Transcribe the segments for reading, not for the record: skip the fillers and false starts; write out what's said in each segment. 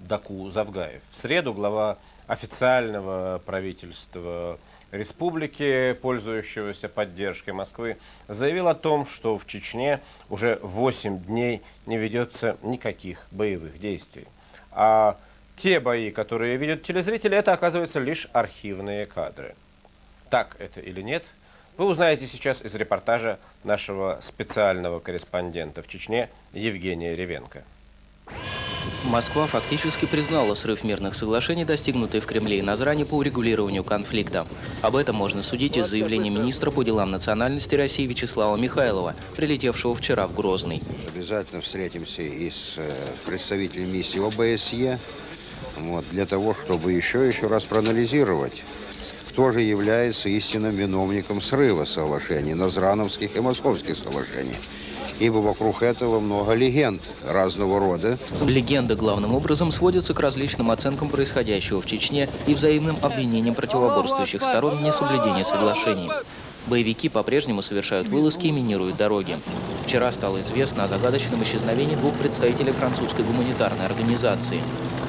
Даку Завгаев. В среду глава официального правительства республики, пользующегося поддержкой Москвы, заявил о том, что в Чечне уже 8 дней не ведется никаких боевых действий. А те бои, которые видят телезрители, это, оказывается, лишь архивные кадры. Так это или нет, вы узнаете сейчас из репортажа нашего специального корреспондента в Чечне Евгения Ревенко. Москва фактически признала срыв мирных соглашений, достигнутые в Кремле и Назране по урегулированию конфликта. Об этом можно судить из заявления министра по делам национальности России Вячеслава Михайлова, прилетевшего вчера в Грозный. Обязательно встретимся и с представителями миссии ОБСЕ, для того, чтобы еще раз проанализировать, кто же является истинным виновником срыва соглашений, назрановских и московских соглашений. Ибо вокруг этого много легенд разного рода. Легенды главным образом сводятся к различным оценкам происходящего в Чечне и взаимным обвинениям противоборствующих сторон в несоблюдении соглашений. Боевики по-прежнему совершают вылазки и минируют дороги. Вчера стало известно о загадочном исчезновении 2 представителей французской гуманитарной организации.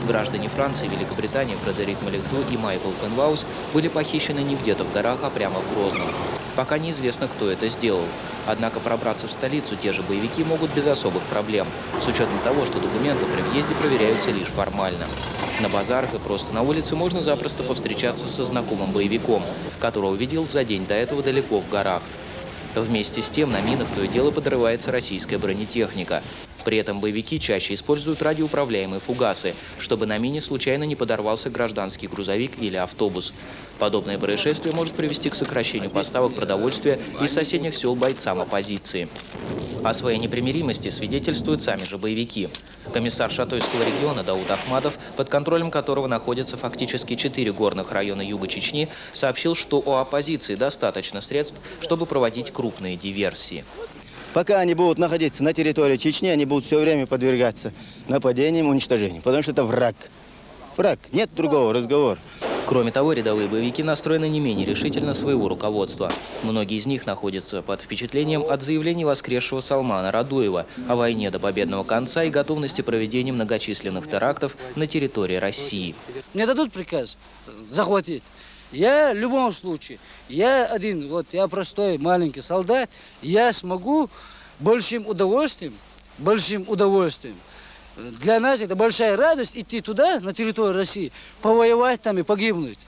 Граждане Франции, Великобритании Фредерик Малекту и Майкл Пенваус были похищены не где-то в горах, а прямо в Грозном. Пока неизвестно, кто это сделал. Однако пробраться в столицу те же боевики могут без особых проблем, с учетом того, что документы при въезде проверяются лишь формально. На базарах и просто на улице можно запросто повстречаться со знакомым боевиком, которого видел за день до этого далеко в горах. Вместе с тем на минах то и дело подрывается российская бронетехника. При этом боевики чаще используют радиоуправляемые фугасы, чтобы на мине случайно не подорвался гражданский грузовик или автобус. Подобное происшествие может привести к сокращению поставок продовольствия из соседних сел бойцам оппозиции. О своей непримиримости свидетельствуют сами же боевики. Комиссар Шатойского региона Дауд Ахмадов, под контролем которого находятся фактически 4 горных района юга Чечни, сообщил, что у оппозиции достаточно средств, чтобы проводить крупные диверсии. Пока они будут находиться на территории Чечни, они будут все время подвергаться нападениям, уничтожению, потому что это враг. Враг, нет другого разговора. Кроме того, рядовые боевики настроены не менее решительно своего руководства. Многие из них находятся под впечатлением от заявлений воскресшего Салмана Радуева о войне до победного конца и готовности проведения многочисленных терактов на территории России. Мне дадут приказ захватить. Я в любом случае, я один, я простой маленький солдат, я смогу большим удовольствием, для нас это большая радость идти туда, на территорию России, повоевать там и погибнуть.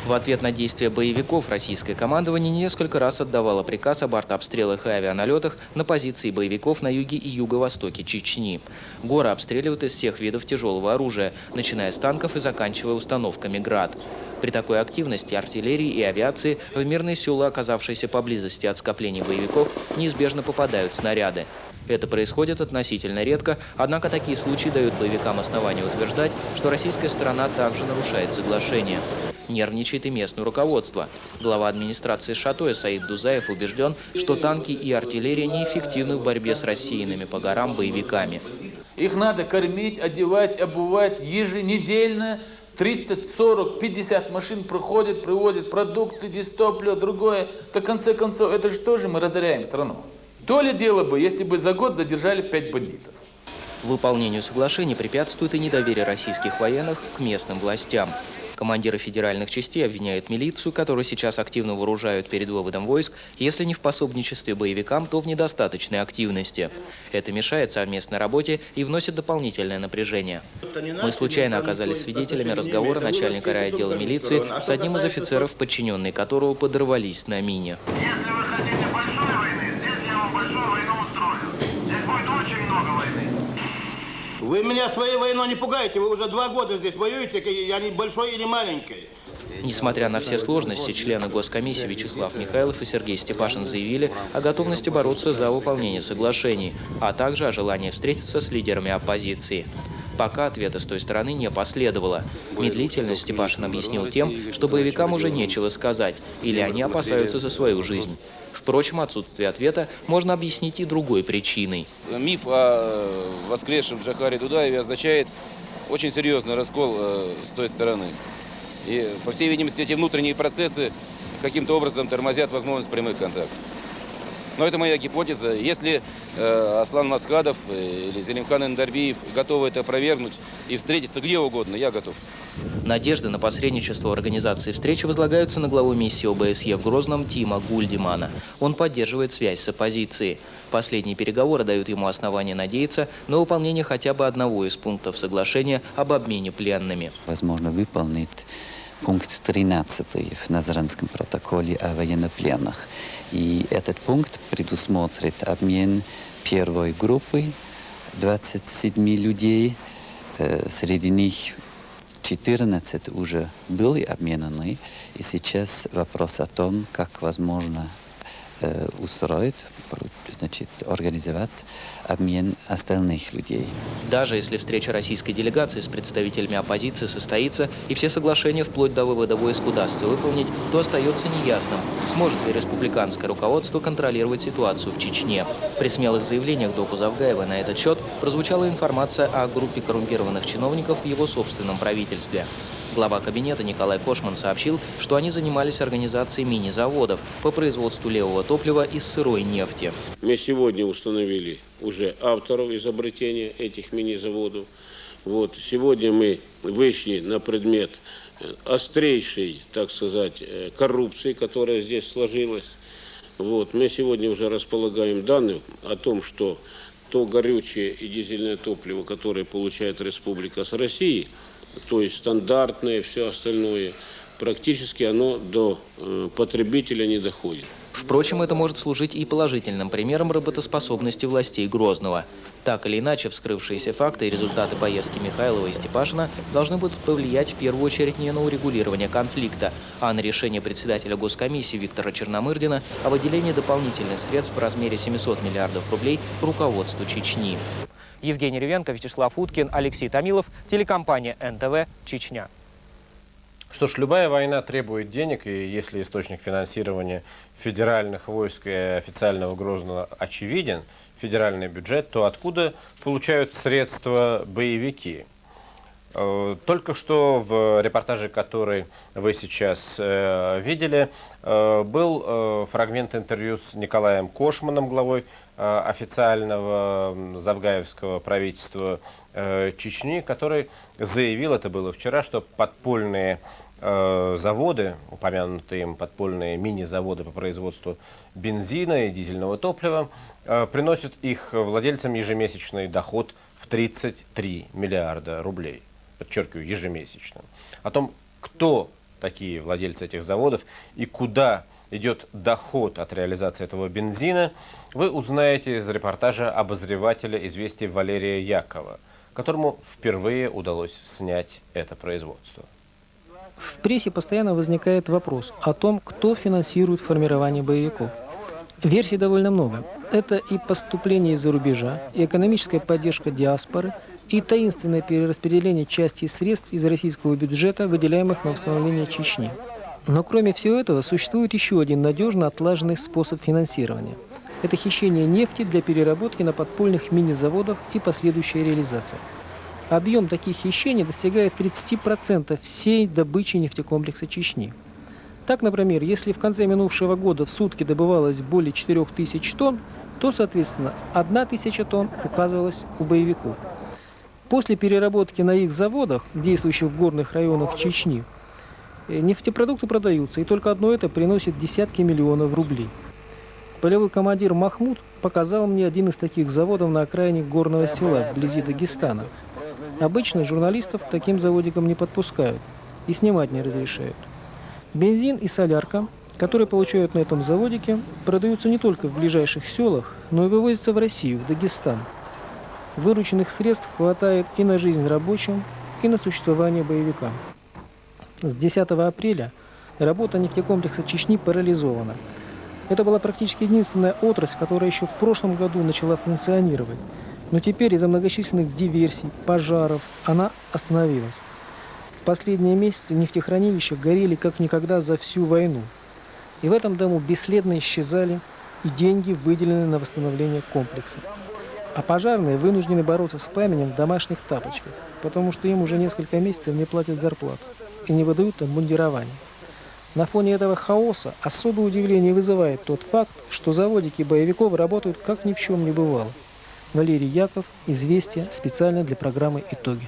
В ответ на действия боевиков российское командование несколько раз отдавало приказ об артобстрелах и авианалетах на позиции боевиков на юге и юго-востоке Чечни. Горы обстреливают из всех видов тяжелого оружия, начиная с танков и заканчивая установками «Град». При такой активности артиллерии и авиации в мирные села, оказавшиеся поблизости от скоплений боевиков, неизбежно попадают снаряды. Это происходит относительно редко, однако такие случаи дают боевикам основания утверждать, что российская сторона также нарушает соглашение. Нервничает и местное руководство. Глава администрации Шатоя Саид Дузаев убежден, что танки и артиллерия неэффективны в борьбе с рассеянными по горам боевиками. Их надо кормить, одевать, обувать еженедельно. 30, 40, 50 машин проходят, привозят продукты, дистопливо, другое. В конце концов, это же тоже мы разоряем страну. То ли дело бы, если бы за год задержали 5 бандитов. Выполнению соглашений препятствует и недоверие российских военных к местным властям. Командиры федеральных частей обвиняют милицию, которую сейчас активно вооружают перед выводом войск, если не в пособничестве боевикам, то в недостаточной активности. Это мешает совместной работе и вносит дополнительное напряжение. Мы случайно оказались свидетелями разговора начальника райотдела милиции с одним из офицеров, подчиненные которого подорвались на мине. Если вы хотите большой войны, здесь я вам большую войну устрою. Здесь будет очень много войны. Вы меня своей войной не пугаете, вы уже 2 года здесь воюете, я не большой и не маленький. Несмотря на все сложности, члены Госкомиссии Вячеслав Михайлов и Сергей Степашин заявили о готовности бороться за выполнение соглашений, а также о желании встретиться с лидерами оппозиции. Пока ответа с той стороны не последовало. Медлительность Степашин объяснил тем, что боевикам уже нечего сказать, или они опасаются за свою жизнь. Впрочем, отсутствие ответа можно объяснить и другой причиной. Миф о воскресшем Джохаре Дудаеве означает очень серьезный раскол с той стороны. И, по всей видимости, эти внутренние процессы каким-то образом тормозят возможность прямых контактов. Но это моя гипотеза. Если Аслан Масхадов или Зелимхан Эндарбиев готовы это опровергнуть и встретиться где угодно, я готов. Надежды на посредничество в организации встречи возлагаются на главу миссии ОБСЕ в Грозном Тима Гульдимана. Он поддерживает связь с оппозицией. Последние переговоры дают ему основания надеяться на выполнение хотя бы одного из пунктов соглашения об обмене пленными. Возможно, выполнить пункт 13 в Назранском протоколе о военнопленных. И этот пункт предусмотрит обмен первой группы 27 людей. Среди них 14 уже были обменены. И сейчас вопрос о том, как возможно устроить, значит, организовать обмен остальных людей. Даже если встреча российской делегации с представителями оппозиции состоится и все соглашения вплоть до вывода войск удастся выполнить, то остается неясным, сможет ли республиканское руководство контролировать ситуацию в Чечне. При смелых заявлениях Доку Завгаева на этот счет прозвучала информация о группе коррумпированных чиновников в его собственном правительстве. Глава кабинета Николай Кошман сообщил, что они занимались организацией мини-заводов по производству левого топлива из сырой нефти. Мы сегодня установили уже авторов изобретения этих мини-заводов. Сегодня мы вышли на предмет острейшей, так сказать, коррупции, которая здесь сложилась. Мы сегодня уже располагаем данные о том, что то горючее и дизельное топливо, которое получает республика с Россией, то есть стандартное, все остальное, практически оно до потребителя не доходит. Впрочем, это может служить и положительным примером работоспособности властей Грозного. Так или иначе, вскрывшиеся факты и результаты поездки Михайлова и Степашина должны будут повлиять в первую очередь не на урегулирование конфликта, а на решение председателя Госкомиссии Виктора Черномырдина о выделении дополнительных средств в размере 700 миллиардов рублей руководству Чечни. Евгений Ревенко, Вячеслав Уткин, Алексей Томилов, телекомпания НТВ, Чечня. Что ж, любая война требует денег, и если источник финансирования федеральных войск и официального Грозного очевиден, федеральный бюджет, то откуда получают средства боевики? Только что в репортаже, который вы сейчас видели, был фрагмент интервью с Николаем Кошманом, главой официального завгаевского правительства Чечни, который заявил, это было вчера, что подпольные заводы, упомянутые им подпольные мини-заводы по производству бензина и дизельного топлива, приносят их владельцам ежемесячный доход в 33 миллиарда рублей. Подчеркиваю, ежемесячно. О том, кто такие владельцы этих заводов и куда идет доход от реализации этого бензина, вы узнаете из репортажа обозревателя «Известий» Валерия Якова, которому впервые удалось снять это производство. В прессе постоянно возникает вопрос о том, кто финансирует формирование боевиков. Версий довольно много. Это и поступление из-за рубежа, и экономическая поддержка диаспоры, и таинственное перераспределение части средств из российского бюджета, выделяемых на восстановление Чечни. Но кроме всего этого существует еще один надежно отлаженный способ финансирования. Это хищение нефти для переработки на подпольных мини-заводах и последующая реализация. Объем таких хищений достигает 30% всей добычи нефтекомплекса Чечни. Так, например, если в конце минувшего года в сутки добывалось более 4000 тонн, то, соответственно, 1000 тонн указывалась у боевиков. После переработки на их заводах, действующих в горных районах Чечни, нефтепродукты продаются, и только одно это приносит десятки миллионов рублей. Полевой командир Махмуд показал мне один из таких заводов на окраине горного села, вблизи Дагестана. Обычно журналистов к таким заводикам не подпускают и снимать не разрешают. Бензин и солярка, которые получают на этом заводике, продаются не только в ближайших селах, но и вывозятся в Россию, в Дагестан. Вырученных средств хватает и на жизнь рабочим, и на существование боевикам. С 10 апреля работа нефтекомплекса Чечни парализована. Это была практически единственная отрасль, которая еще в прошлом году начала функционировать. Но теперь из-за многочисленных диверсий, пожаров она остановилась. В последние месяцы нефтехранилища горели как никогда за всю войну. И в этом дому бесследно исчезали и деньги, выделенные на восстановление комплекса. А пожарные вынуждены бороться с пламенем в домашних тапочках, потому что им уже несколько месяцев не платят зарплату и не выдают обмундирование. На фоне этого хаоса особое удивление вызывает тот факт, что заводики боевиков работают как ни в чем не бывало. Валерий Яков, «Известия», специально для программы «Итоги».